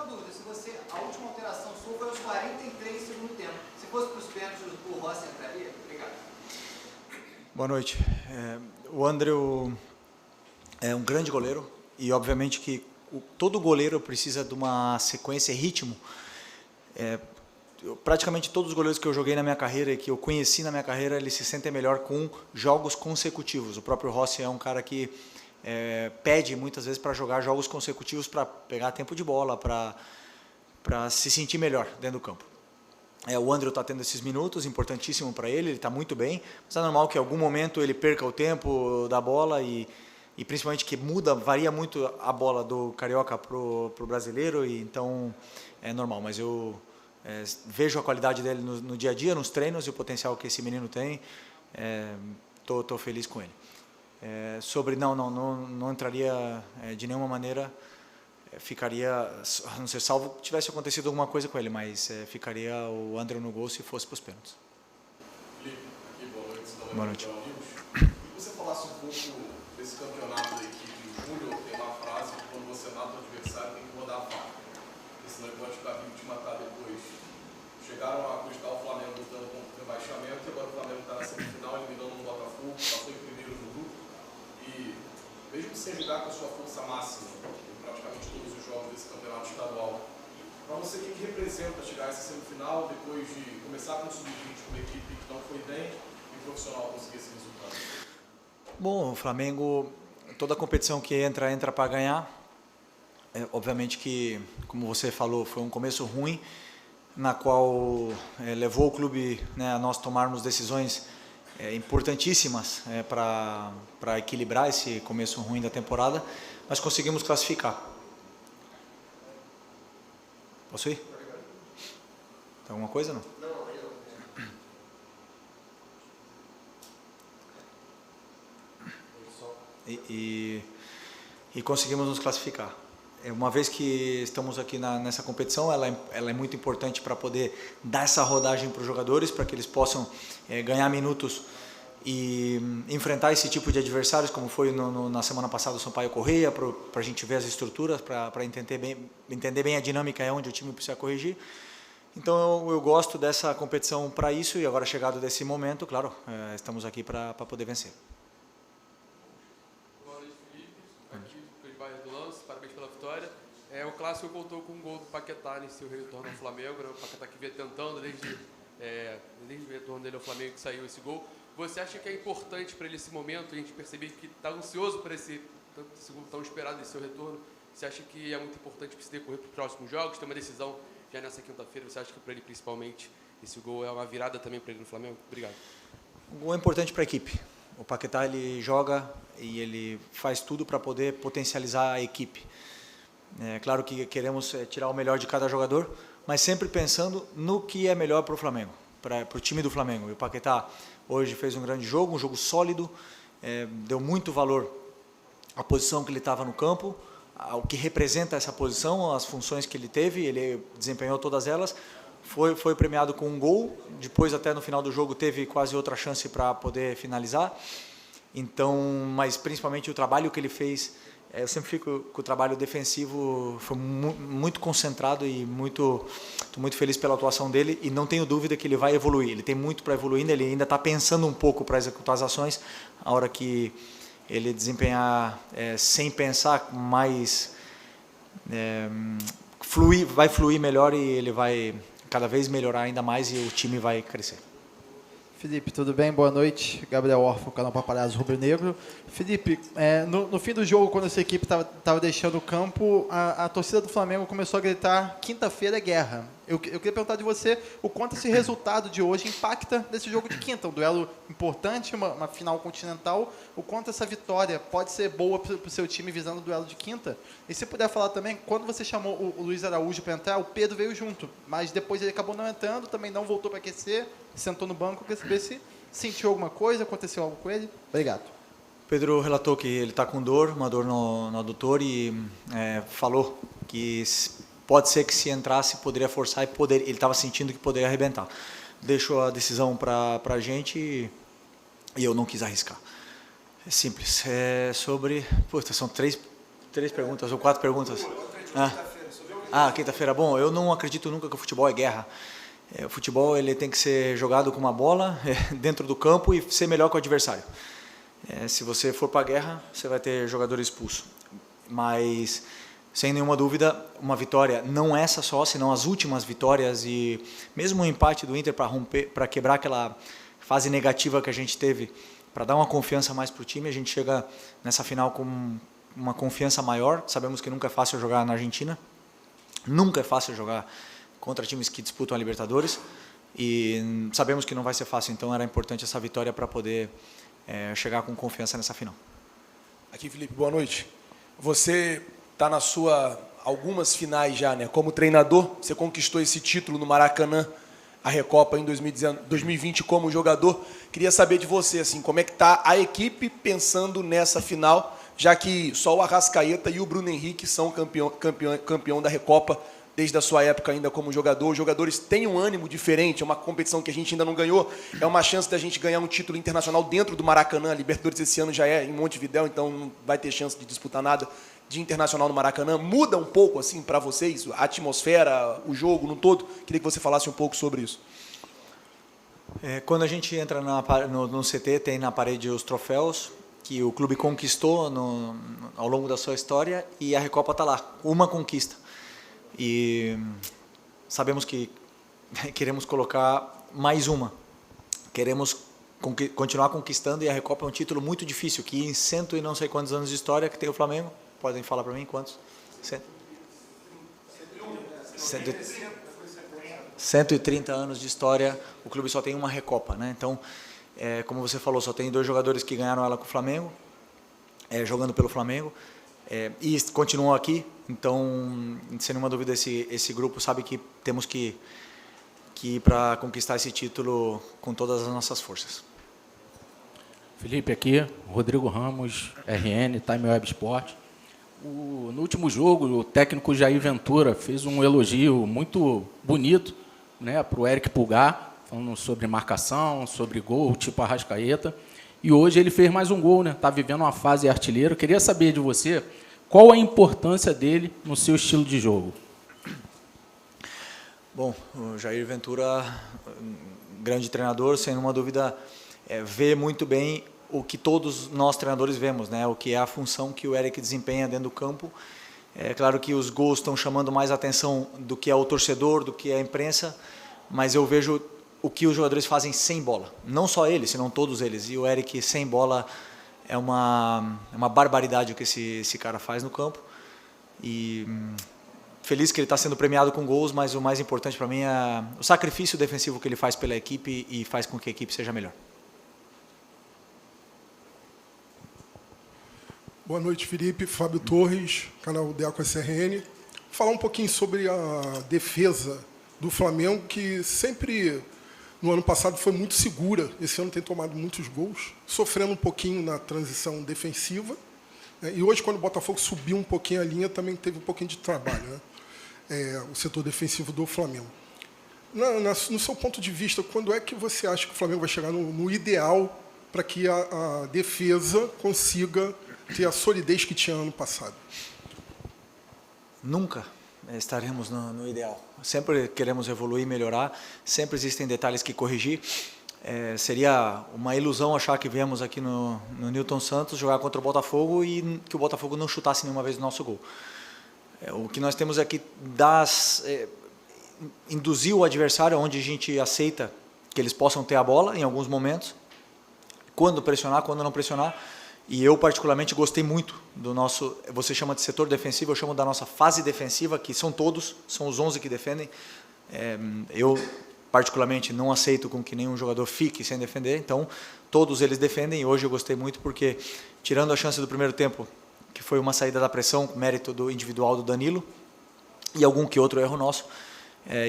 dúvida, se você, a última alteração sua foi aos 43 do segundo tempo. Se fosse para os pênaltis, o Rossi entraria? Obrigado. Boa noite. O André é um grande goleiro e, obviamente, que todo goleiro precisa de uma sequência e ritmo. Praticamente todos os goleiros que eu joguei na minha carreira e que eu conheci na minha carreira, eles se sentem melhor com jogos consecutivos. O próprio Rossi é um cara que pede muitas vezes para jogar jogos consecutivos para pegar tempo de bola, para se sentir melhor dentro do campo. O André está tendo esses minutos, importantíssimo para ele está muito bem, mas é normal que em algum momento ele perca o tempo da bola e principalmente que varia muito a bola do carioca para o brasileiro, e então é normal, mas eu vejo a qualidade dele no dia a dia, nos treinos e o potencial que esse menino tem, tô feliz com ele. Não entraria de nenhuma maneira, ficaria, a não ser salvo que tivesse acontecido alguma coisa com ele, mas ficaria o André no gol se fosse para os pênaltis. Felipe, aqui, boa noite. Boa noite. Que você falasse um pouco desse campeonato da equipe. O Júnior tem uma frase que quando você mata o adversário tem que rodar a faca, porque senão ele pode ficar vivo e te matar depois. Chegaram a cogitar o Flamengo lutando contra o rebaixamento e agora o Flamengo está na semifinal eliminando um Botafogo, passou em primeiro no grupo e mesmo sem jogar com a sua força máxima praticamente todos os jogos desse campeonato estadual. Para você, o que representa chegar a essa semifinal depois de começar com o sub-20 com uma equipe que não foi bem e o profissional conseguir esse resultado? Bom, o Flamengo, toda competição que entra para ganhar. Obviamente que, como você falou, foi um começo ruim, na qual levou o clube a nós tomarmos decisões importantíssimas para equilibrar esse começo ruim da temporada, mas conseguimos classificar. Posso ir? Tem alguma coisa, não? Não. E conseguimos nos classificar. Uma vez que estamos aqui nessa competição, ela é muito importante para poder dar essa rodagem para os jogadores, para que eles possam ganhar minutos e enfrentar esse tipo de adversários, como foi na semana passada o Sampaio Corrêa, para a gente ver as estruturas, para entender bem a dinâmica onde o time precisa corrigir. Então eu gosto dessa competição para isso, e agora chegado desse momento, claro, estamos aqui para poder vencer. Boa noite, Felipe. Aqui, Felipe Barros do Lance, parabéns pela vitória. O clássico voltou com um gol do Paquetá nesse seu retorno ao Flamengo, né? O Paquetá que vinha tentando desde o retorno dele ao Flamengo que saiu esse gol. Você acha que é importante para ele esse momento, a gente perceber que está ansioso para esse gol tão esperado desse seu retorno? Você acha que é muito importante que se decorrer para os próximos jogos, ter uma decisão já nessa quinta-feira? Você acha que para ele principalmente esse gol é uma virada também para ele no Flamengo? Obrigado. O gol é importante para a equipe. O Paquetá ele joga e ele faz tudo para poder potencializar a equipe. É claro que queremos tirar o melhor de cada jogador, mas sempre pensando no que é melhor para o Flamengo, para o time do Flamengo. E o Paquetá hoje fez um grande jogo, um jogo sólido, deu muito valor à posição que ele estava no campo, ao que representa essa posição, as funções que ele teve, ele desempenhou todas elas, foi premiado com um gol, depois até no final do jogo teve quase outra chance para poder finalizar. Então, mas principalmente o trabalho que ele fez, eu sempre fico com o trabalho defensivo, foi muito concentrado e estou muito feliz pela atuação dele, e não tenho dúvida que ele vai evoluir. Ele tem muito para evoluir, ele ainda está pensando um pouco para executar as ações. A hora que ele desempenhar sem pensar, mais vai fluir melhor, e ele vai cada vez melhorar ainda mais, e o time vai crescer. Felipe, tudo bem? Boa noite. Gabriel Orfo, canal Paparazzo Rubro Negro. Felipe, no fim do jogo, quando essa equipe estava deixando o campo, a torcida do Flamengo começou a gritar: quinta-feira é guerra. Eu queria perguntar de você o quanto esse resultado de hoje impacta nesse jogo de quinta, um duelo importante, uma final continental, o quanto essa vitória pode ser boa para o seu time visando o duelo de quinta. E se puder falar também, quando você chamou o Luiz Araújo para entrar, o Pedro veio junto, mas depois ele acabou não entrando, também não voltou para aquecer, sentou no banco. Eu queria saber se sentiu alguma coisa, aconteceu algo com ele. Obrigado. Pedro relatou que ele está com dor, uma dor no adutor, e falou que pode ser que se entrasse poderia forçar, ele estava sentindo que poderia arrebentar. Deixou a decisão para a gente e eu não quis arriscar. É simples. São três perguntas ou 4 perguntas. Quinta-feira. Bom, eu não acredito nunca que o futebol é guerra. O futebol ele tem que ser jogado com uma bola dentro do campo e ser melhor que o adversário. Se você for para a guerra, você vai ter jogador expulso. Mas, sem nenhuma dúvida, uma vitória, não essa só, senão as últimas vitórias e mesmo o empate do Inter para quebrar aquela fase negativa que a gente teve, para dar uma confiança mais para o time, a gente chega nessa final com uma confiança maior. Sabemos que nunca é fácil jogar na Argentina, nunca é fácil jogar contra times que disputam a Libertadores e sabemos que não vai ser fácil, então era importante essa vitória para poder chegar com confiança nessa final. Aqui, Felipe, boa noite. Você está na sua algumas finais já, né? Como treinador, você conquistou esse título no Maracanã, a Recopa em 2020 como jogador. Queria saber de você, assim, como é que está a equipe pensando nessa final, já que só o Arrascaeta e o Bruno Henrique são campeão da Recopa desde a sua época ainda como jogador. Os jogadores têm um ânimo diferente, é uma competição que a gente ainda não ganhou, é uma chance da gente ganhar um título internacional dentro do Maracanã. A Libertadores esse ano já é em Montevidéu, então não vai ter chance de disputar nada de internacional no Maracanã. Muda um pouco assim para vocês, a atmosfera, o jogo no todo? Queria que você falasse um pouco sobre isso. Quando a gente entra no CT, tem na parede os troféus que o clube conquistou ao longo da sua história e a Recopa está lá, uma conquista. E sabemos que queremos colocar mais uma. Queremos continuar conquistando e a Recopa é um título muito difícil, que em cento e não sei quantos anos de história que tem o Flamengo, podem falar para mim quantos? 130 anos de história, o clube só tem uma Recopa, né? Então, como você falou, só tem 2 jogadores que ganharam ela com o Flamengo, jogando pelo Flamengo. E continuam aqui, então, sem nenhuma dúvida, esse grupo sabe que temos que ir para conquistar esse título com todas as nossas forças. Felipe, aqui, Rodrigo Ramos, RN, Time Web Sport. No último jogo, o técnico Jair Ventura fez um elogio muito bonito, né, para o Eric Pulgar, falando sobre marcação, sobre gol, tipo Arrascaeta. E hoje ele fez mais um gol, né? Está vivendo uma fase artilheiro. Queria saber de você qual a importância dele no seu estilo de jogo. Bom, o Jair Ventura, grande treinador, sem nenhuma dúvida, vê muito bem o que todos nós treinadores vemos, né? O que é a função que o Eric desempenha dentro do campo. É claro que os gols estão chamando mais atenção do que é o torcedor, do que é a imprensa, mas eu vejo o que os jogadores fazem sem bola. Não só eles, senão todos eles. E o Eric sem bola é uma barbaridade o que esse cara faz no campo. E feliz que ele está sendo premiado com gols, mas o mais importante para mim é o sacrifício defensivo que ele faz pela equipe e faz com que a equipe seja melhor. Boa noite, Felipe. Fábio Torres, canal Deco SRN. Falar um pouquinho sobre a defesa do Flamengo, que sempre, no ano passado, foi muito segura. Esse ano tem tomado muitos gols, sofrendo um pouquinho na transição defensiva. E hoje, quando o Botafogo subiu um pouquinho a linha, também teve um pouquinho de trabalho, né? O setor defensivo do Flamengo. No seu ponto de vista, quando é que você acha que o Flamengo vai chegar no ideal para que a defesa consiga ter a solidez que tinha ano passado? Nunca estaremos no ideal. Sempre queremos evoluir, melhorar, sempre existem detalhes que corrigir. Seria uma ilusão achar que viemos aqui no Newton Santos jogar contra o Botafogo e que o Botafogo não chutasse nenhuma vez o nosso gol. O que nós temos é que induzir o adversário onde a gente aceita que eles possam ter a bola em alguns momentos, quando pressionar, quando não pressionar. E eu, particularmente, gostei muito do nosso, você chama de setor defensivo, eu chamo da nossa fase defensiva, que são todos, são os 11 que defendem. Eu, particularmente, não aceito com que nenhum jogador fique sem defender, então todos eles defendem, e hoje eu gostei muito porque, tirando a chance do primeiro tempo, que foi uma saída da pressão, mérito do individual do Danilo, e algum que outro erro nosso,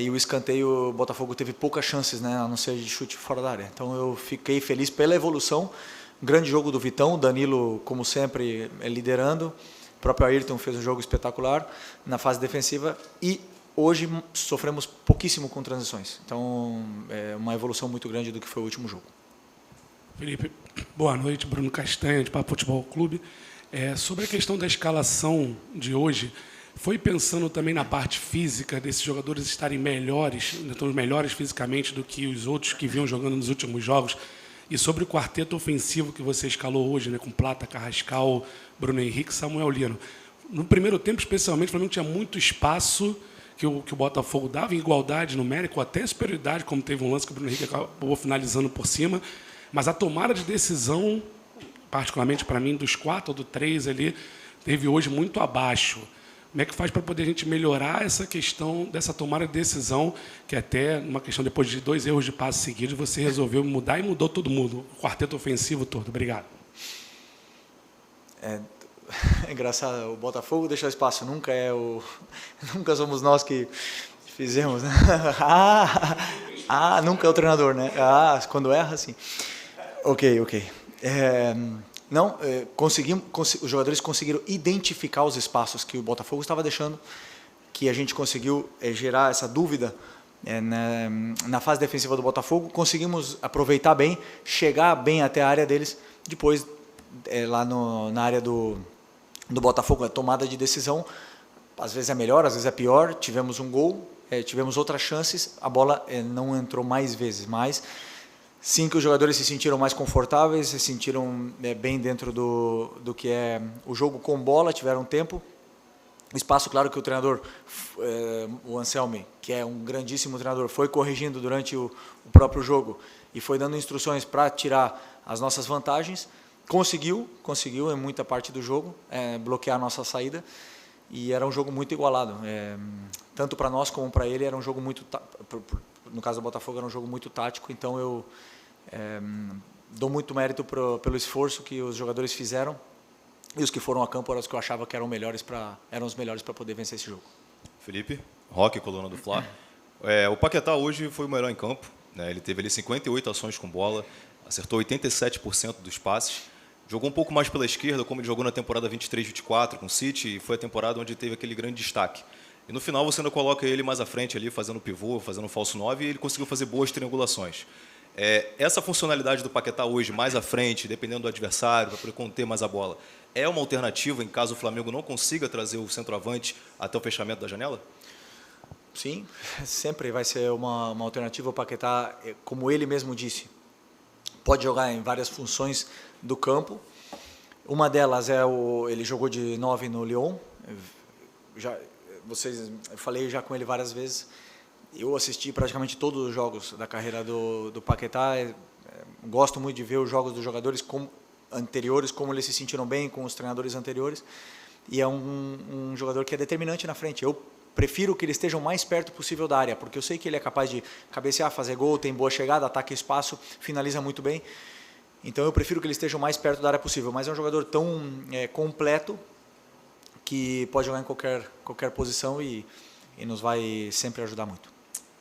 e o escanteio, o Botafogo teve poucas chances, né, a não ser de chute fora da área. Então eu fiquei feliz pela evolução. Grande jogo do Vitão, Danilo, como sempre, liderando. O próprio Ayrton fez um jogo espetacular na fase defensiva e hoje sofremos pouquíssimo com transições. Então, é uma evolução muito grande do que foi o último jogo. Felipe, boa noite. Bruno Castanha, de Papo Futebol Clube. Sobre a questão da escalação de hoje, foi pensando também na parte física desses jogadores estarem melhores, então melhores fisicamente do que os outros que vinham jogando nos últimos jogos? E sobre o quarteto ofensivo que você escalou hoje, né, com Plata, Carrascal, Bruno Henrique e Samuel Lino. No primeiro tempo, especialmente, o Flamengo tinha muito espaço que o Botafogo dava em igualdade numérica, ou até superioridade, como teve um lance que o Bruno Henrique acabou finalizando por cima. Mas a tomada de decisão, particularmente para mim, dos 4 ou do 3 ali, teve hoje muito abaixo. Como é que faz para poder a gente melhorar essa questão dessa tomada de decisão, que até uma questão, depois de 2 erros de passe seguidos, você resolveu mudar e mudou todo mundo, o quarteto ofensivo todo. Obrigado. É engraçado, o Botafogo deixa espaço, nunca somos nós que fizemos, né? Nunca é o treinador, né? Quando erra, sim. Ok. Os jogadores conseguiram identificar os espaços que o Botafogo estava deixando, que a gente conseguiu gerar essa dúvida na fase defensiva do Botafogo, conseguimos aproveitar bem, chegar bem até a área deles, depois lá na área do Botafogo, a tomada de decisão, às vezes é melhor, às vezes é pior, tivemos um gol, tivemos outras chances, a bola não entrou mais vezes, mas sim que os jogadores se sentiram mais confortáveis, se sentiram bem dentro do que é o jogo com bola, tiveram tempo, espaço. Claro que o treinador, o Anselmi, que é um grandíssimo treinador, foi corrigindo durante o próprio jogo e foi dando instruções para tirar as nossas vantagens, conseguiu em muita parte do jogo bloquear a nossa saída, e era um jogo muito igualado, tanto para nós como para ele. Era um jogo muito, no caso do Botafogo, era um jogo muito tático, então eu dou muito mérito pelo esforço que os jogadores fizeram, e os que foram a campo eram os que eu achava que eram os melhores para poder vencer esse jogo. Felipe, Roque, coluna do Fla. O Paquetá hoje foi o melhor em campo, né? Ele teve ali 58 ações com bola, acertou 87% dos passes, jogou um pouco mais pela esquerda, como ele jogou na temporada 23-24 com o City, e foi a temporada onde teve aquele grande destaque. E no final você ainda coloca ele mais à frente ali, fazendo pivô, fazendo falso 9, e ele conseguiu fazer boas triangulações. Essa funcionalidade do Paquetá hoje, mais à frente, dependendo do adversário, para poder conter mais a bola, é uma alternativa em caso o Flamengo não consiga trazer o centroavante até o fechamento da janela? Sim, sempre vai ser uma alternativa. O Paquetá, como ele mesmo disse, pode jogar em várias funções do campo. Uma delas ele jogou de 9 no Lyon. Eu falei já com ele várias vezes. Eu assisti praticamente todos os jogos da carreira do Paquetá. Gosto muito de ver os jogos dos jogadores anteriores, como eles se sentiram bem com os treinadores anteriores. E é um jogador que é determinante na frente. Eu prefiro que eles estejam mais perto possível da área, porque eu sei que ele é capaz de cabecear, fazer gol, tem boa chegada, ataca espaço, finaliza muito bem. Então eu prefiro que eles estejam mais perto da área possível. Mas é um jogador tão completo que pode jogar em qualquer posição e nos vai sempre ajudar muito.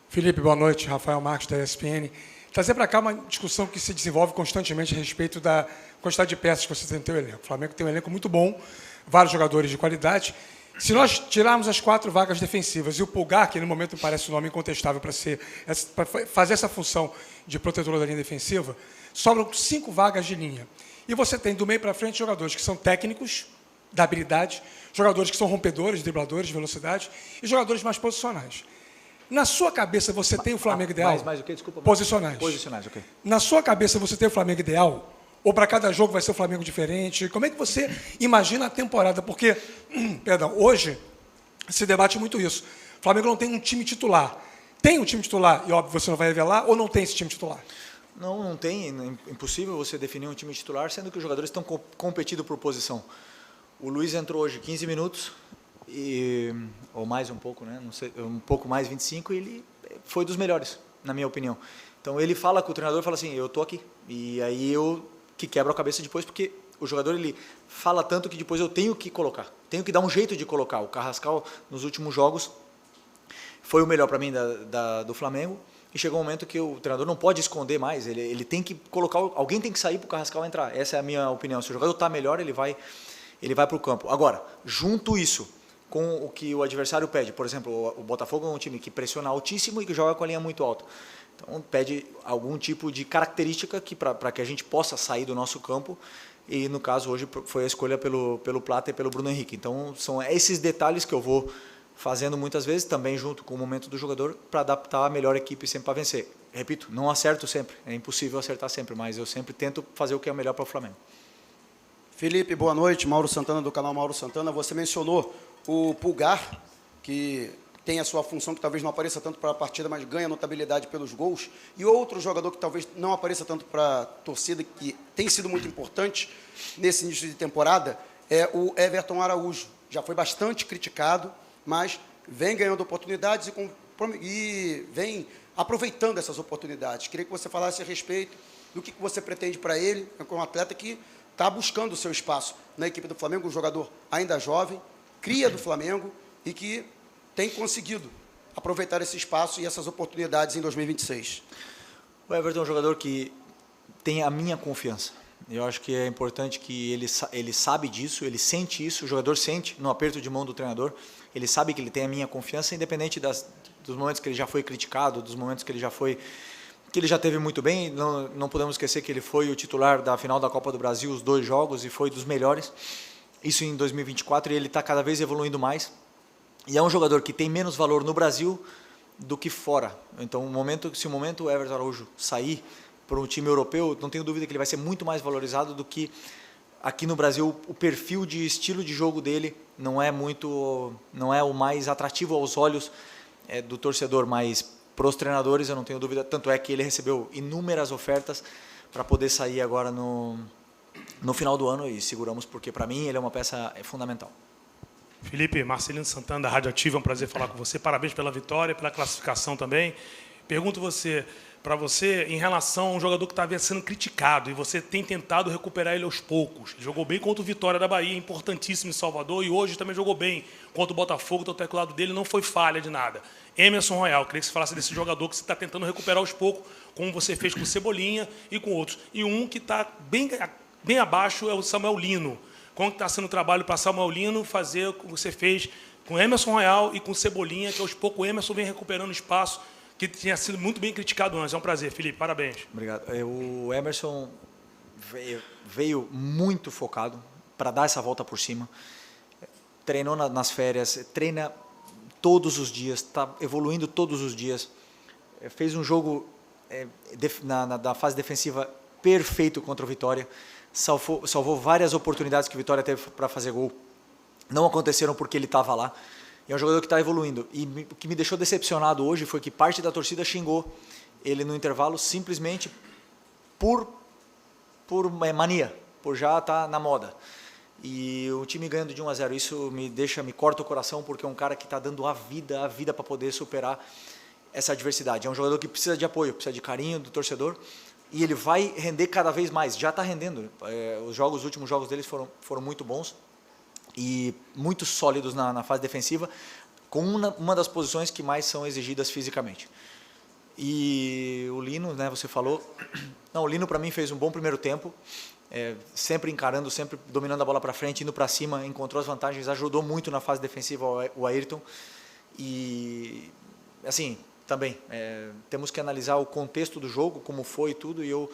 Felipe, boa noite. Rafael Marques, da ESPN. Trazer para cá uma discussão que se desenvolve constantemente a respeito da quantidade de peças que você tem no seu elenco. O Flamengo tem um elenco muito bom, vários jogadores de qualidade. Se nós tirarmos as 4 vagas defensivas e o Pulgar, que no momento me parece um nome incontestável para fazer essa função de protetor da linha defensiva, sobram 5 vagas de linha. E você tem do meio para frente jogadores que são técnicos, da habilidade, jogadores que são rompedores, dribladores de velocidade e jogadores mais posicionais. Na sua cabeça você tem o Flamengo ideal? Mais o quê? Desculpa. Posicionais. Posicionais, ok. Na sua cabeça você tem o Flamengo ideal? Ou para cada jogo vai ser o Flamengo diferente? Como é que você imagina a temporada? Porque, hoje se debate muito isso. O Flamengo não tem um time titular. Tem um time titular, e óbvio você não vai revelar, ou não tem esse time titular? Não tem. É impossível você definir um time titular, sendo que os jogadores estão competindo por posição. O Luiz entrou hoje 15 minutos, ou mais um pouco, né? Não sei, um pouco mais, 25, e ele foi dos melhores, na minha opinião. Então ele fala com o treinador, fala assim, eu estou aqui. E aí que quebra a cabeça depois, porque o jogador ele fala tanto que depois eu tenho que colocar, tenho que dar um jeito de colocar. O Carrascal, nos últimos jogos, foi o melhor para mim do Flamengo, e chegou um momento que o treinador não pode esconder mais, ele tem que colocar, alguém tem que sair para o Carrascal entrar. Essa é a minha opinião. Se o jogador está melhor, ele vai para o campo. Agora, junto isso com o que o adversário pede, por exemplo, o Botafogo é um time que pressiona altíssimo e que joga com a linha muito alta. Então, pede algum tipo de característica para que a gente possa sair do nosso campo e no caso hoje foi a escolha pelo Plata e pelo Bruno Henrique. Então são esses detalhes que eu vou fazendo muitas vezes, também junto com o momento do jogador, para adaptar a melhor equipe sempre para vencer. Repito, não acerto sempre, é impossível acertar sempre, mas eu sempre tento fazer o que é melhor para o Flamengo. Felipe, boa noite. Mauro Santana, do canal Mauro Santana. Você mencionou o Pulgar, que tem a sua função, que talvez não apareça tanto para a partida, mas ganha notabilidade pelos gols. E outro jogador que talvez não apareça tanto para a torcida, que tem sido muito importante nesse início de temporada, é o Everton Araújo. Já foi bastante criticado, mas vem ganhando oportunidades e vem aproveitando essas oportunidades. Queria que você falasse a respeito do que você pretende para ele, como um atleta que está buscando o seu espaço na equipe do Flamengo, um jogador ainda jovem, cria do Flamengo e que tem conseguido aproveitar esse espaço e essas oportunidades em 2026. O Everton é um jogador que tem a minha confiança. Eu acho que é importante que ele sabe disso, ele sente isso, o jogador sente no aperto de mão do treinador, ele sabe que ele tem a minha confiança, independente dos momentos que ele já foi criticado, dos momentos que ele já teve muito bem. Não podemos esquecer que ele foi o titular da final da Copa do Brasil, os 2 jogos, e foi dos melhores. Isso em 2024, e ele está cada vez evoluindo mais. E é um jogador que tem menos valor no Brasil do que fora. Então, se o momento o Everton Araújo sair para um time europeu, não tenho dúvida que ele vai ser muito mais valorizado do que aqui no Brasil. O perfil de estilo de jogo dele não é o mais atrativo aos olhos do torcedor, mas para os treinadores eu não tenho dúvida, tanto é que ele recebeu inúmeras ofertas para poder sair agora no final do ano, e seguramos porque para mim ele é uma peça fundamental. Felipe, Marcelino Santana, da Rádio Ativa, é um prazer falar com você. Parabéns pela vitória, pela classificação também. Pergunto para você, em relação a um jogador que estava sendo criticado, e você tem tentado recuperar ele aos poucos. Ele jogou bem contra o Vitória da Bahia, importantíssimo em Salvador, e hoje também jogou bem contra o Botafogo, o teclado dele não foi falha de nada. Emerson Royal, queria que você falasse desse jogador que você está tentando recuperar aos poucos, como você fez com o Cebolinha e com outros. E um que está bem abaixo é o Samuel Lino. Como está sendo o trabalho para Samuel Lino fazer o que você fez com o Emerson Royal e com o Cebolinha, que aos poucos o Emerson vem recuperando espaço, que tinha sido muito bem criticado antes. É um prazer, Felipe, parabéns. Obrigado. O Emerson veio muito focado para dar essa volta por cima. Treinou nas férias, treina todos os dias, está evoluindo todos os dias. Fez um jogo na fase defensiva perfeito contra o Vitória. Salvou várias oportunidades que o Vitória teve para fazer gol. Não aconteceram porque ele estava lá. É um jogador que está evoluindo. E o que me deixou decepcionado hoje foi que parte da torcida xingou ele no intervalo simplesmente por mania, por já estar na moda. E o time ganhando de 1-0, isso me corta o coração, porque é um cara que está dando a vida para poder superar essa adversidade. É um jogador que precisa de apoio, precisa de carinho do torcedor, e ele vai render cada vez mais, já está rendendo. Os últimos jogos deles foram muito bons e muito sólidos na fase defensiva, com uma das posições que mais são exigidas fisicamente. E o Lino, né, você falou, o Lino para mim fez um bom primeiro tempo, sempre encarando, sempre dominando a bola para frente, indo para cima, encontrou as vantagens, ajudou muito na fase defensiva o Ayrton. E assim, também temos que analisar o contexto do jogo, como foi tudo, e eu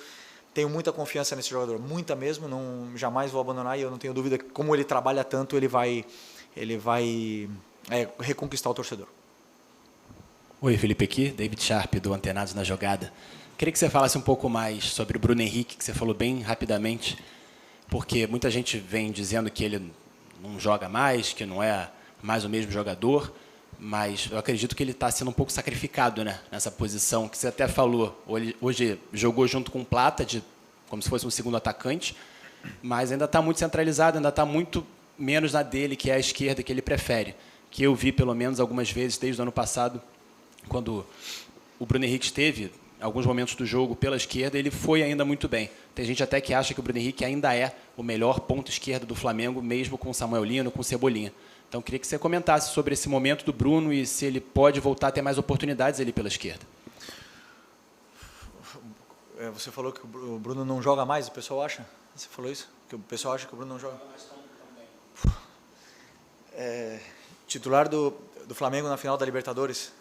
tenho muita confiança nesse jogador, muita mesmo, jamais vou abandonar, e eu não tenho dúvida que, como ele trabalha tanto, ele vai reconquistar o torcedor. Oi, Felipe, aqui, David Sharp, do Antenados na Jogada. Queria que você falasse um pouco mais sobre o Bruno Henrique, que você falou bem rapidamente, porque muita gente vem dizendo que ele não joga mais, que não é mais o mesmo jogador, mas eu acredito que ele está sendo um pouco sacrificado, né, nessa posição, que você até falou. Hoje jogou junto com o Plata, como se fosse um segundo atacante, mas ainda está muito centralizado, ainda está muito menos na dele, que é a esquerda, que ele prefere. Que eu vi, pelo menos, algumas vezes, desde o ano passado, quando o Bruno Henrique esteve, em alguns momentos do jogo, pela esquerda, ele foi ainda muito bem. Tem gente até que acha que o Bruno Henrique ainda é o melhor ponto esquerdo do Flamengo, mesmo com o Samuel Lino, com o Cebolinha. Então, queria que você comentasse sobre esse momento do Bruno e se ele pode voltar a ter mais oportunidades ali pela esquerda. Você falou que o Bruno não joga mais, o pessoal acha? Você falou isso? Que o pessoal acha que o Bruno não joga? Titular do Flamengo na final da Libertadores,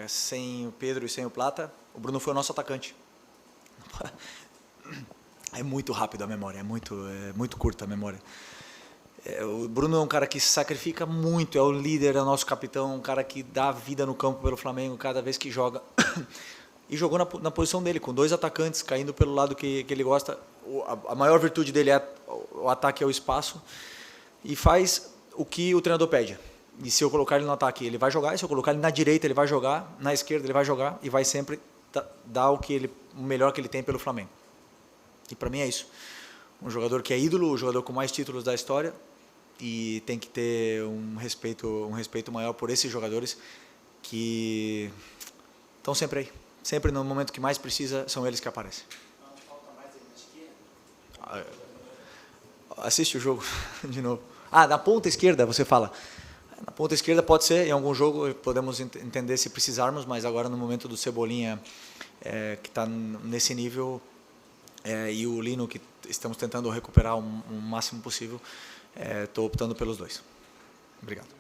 sem o Pedro e sem o Plata, o Bruno foi o nosso atacante. É muito rápido a memória, é muito curta a memória. O Bruno é um cara que se sacrifica muito, é o líder, é o nosso capitão, um cara que dá vida no campo pelo Flamengo cada vez que joga. E jogou na posição dele, com 2 atacantes caindo pelo lado que ele gosta. A maior virtude dele é o ataque ao espaço e faz o que o treinador pede. E se eu colocar ele no ataque, ele vai jogar, e se eu colocar ele na direita, ele vai jogar, na esquerda ele vai jogar e vai sempre dar o melhor que ele tem pelo Flamengo. E para mim é isso. Um jogador que é ídolo, o jogador com mais títulos da história, e tem que ter um respeito maior por esses jogadores que estão sempre aí. Sempre no momento que mais precisa, são eles que aparecem. Assiste o jogo de novo. Na ponta esquerda, você fala. Na ponta esquerda pode ser, em algum jogo podemos entender se precisarmos, mas agora no momento do Cebolinha, que está nesse nível, e o Lino, que estamos tentando recuperar o máximo possível, estou optando pelos 2. Obrigado.